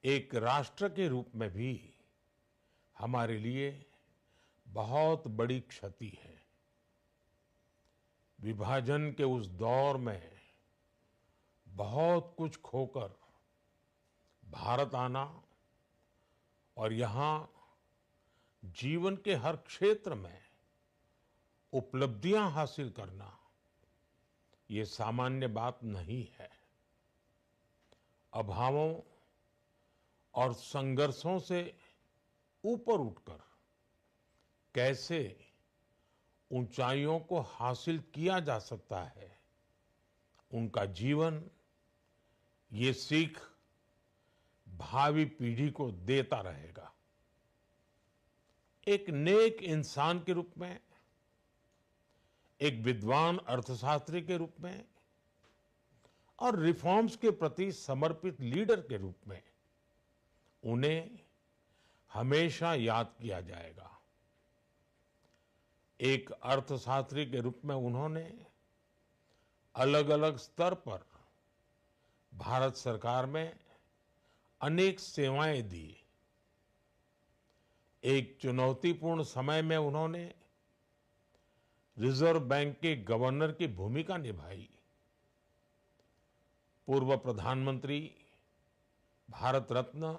एक राष्ट्र के रूप में भी हमारे लिए बहुत बड़ी क्षति है। विभाजन के उस दौर में बहुत कुछ खोकर भारत आना और यहाँ जीवन के हर क्षेत्र में उपलब्धियां हासिल करना, ये सामान्य बात नहीं है। अभावों और संघर्षों से ऊपर उठकर कैसे ऊंचाइयों को हासिल किया जा सकता है, उनका जीवन ये सीख भावी पीढ़ी को देता रहेगा। एक नेक इंसान के रूप में, एक विद्वान अर्थशास्त्री के रूप में और रिफॉर्म्स के प्रति समर्पित लीडर के रूप में उन्हें हमेशा याद किया जाएगा। एक अर्थशास्त्री के रूप में उन्होंने अलग अलग स्तर पर भारत सरकार में अनेक सेवाएं दी। एक चुनौतीपूर्ण समय में उन्होंने रिजर्व बैंक के गवर्नर की भूमिका निभाई। पूर्व प्रधानमंत्री भारत रत्न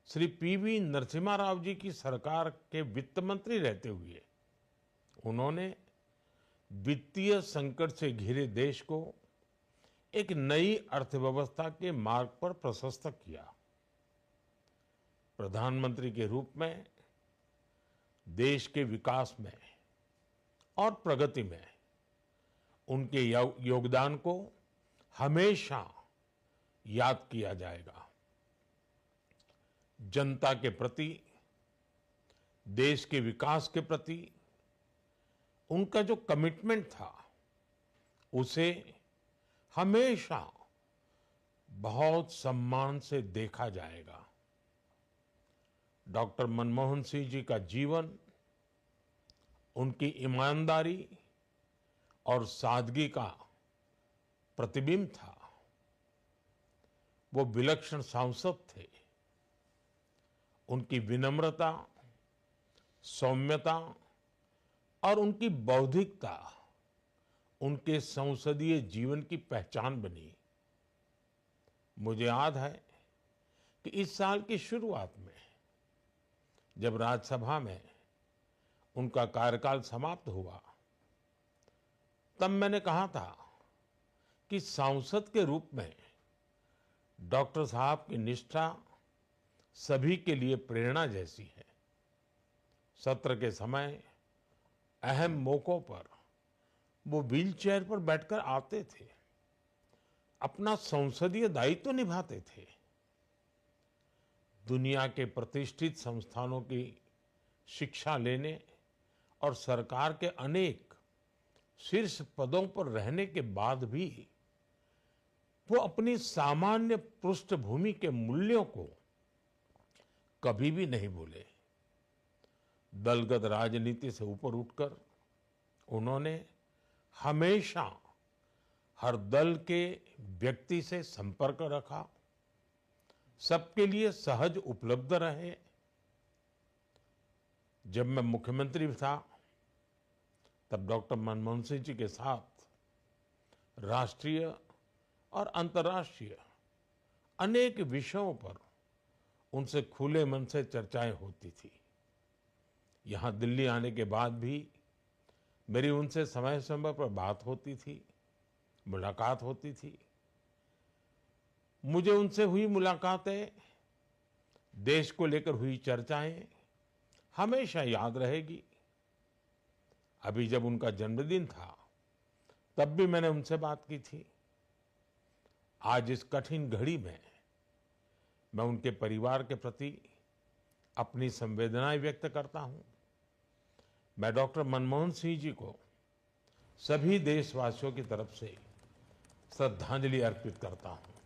श्री पीवी नरसिम्हा राव जी की सरकार के वित्त मंत्री रहते हुए उन्होंने वित्तीय संकट से घिरे देश को एक नई अर्थव्यवस्था के मार्ग पर प्रशस्त किया। प्रधानमंत्री के रूप में देश के विकास में और प्रगति में उनके योगदान को हमेशा याद किया जाएगा। जनता के प्रति, देश के विकास के प्रति उनका जो कमिटमेंट था, उसे हमेशा बहुत सम्मान से देखा जाएगा। डॉक्टर मनमोहन सिंह जी का जीवन उनकी ईमानदारी और सादगी का प्रतिबिंब था। वो विलक्षण सांसद थे। उनकी विनम्रता, सौम्यता और उनकी बौद्धिकता उनके संसदीय जीवन की पहचान बनी। मुझे याद है कि इस साल की शुरुआत में जब राज्यसभा में उनका कार्यकाल समाप्त हुआ, तब मैंने कहा था कि सांसद के रूप में डॉक्टर साहब की निष्ठा सभी के लिए प्रेरणा जैसी है। सत्र के समय अहम मौकों पर वो व्हीलचेयर पर बैठकर आते थे, अपना संसदीय दायित्व निभाते थे। दुनिया के प्रतिष्ठित संस्थानों की शिक्षा लेने और सरकार के अनेक शीर्ष पदों पर रहने के बाद भी वो अपनी सामान्य पृष्ठभूमि के मूल्यों को कभी भी नहीं भूले। दलगत राजनीति से ऊपर उठकर उन्होंने हमेशा हर दल के व्यक्ति से संपर्क रखा, सबके लिए सहज उपलब्ध रहे। जब मैं मुख्यमंत्री था, तब डॉक्टर मनमोहन सिंह जी के साथ राष्ट्रीय और अंतर्राष्ट्रीय अनेक विषयों पर उनसे खुले मन से चर्चाएं होती थी। यहाँ दिल्ली आने के बाद भी मेरी उनसे समय समय पर बात होती थी, मुलाकात होती थी। मुझे उनसे हुई मुलाकातें, देश को लेकर हुई चर्चाएं हमेशा याद रहेगी। अभी जब उनका जन्मदिन था, तब भी मैंने उनसे बात की थी। आज इस कठिन घड़ी में मैं उनके परिवार के प्रति अपनी संवेदनाएं व्यक्त करता हूं। मैं डॉक्टर मनमोहन सिंह जी को सभी देशवासियों की तरफ से श्रद्धांजलि अर्पित करता हूं।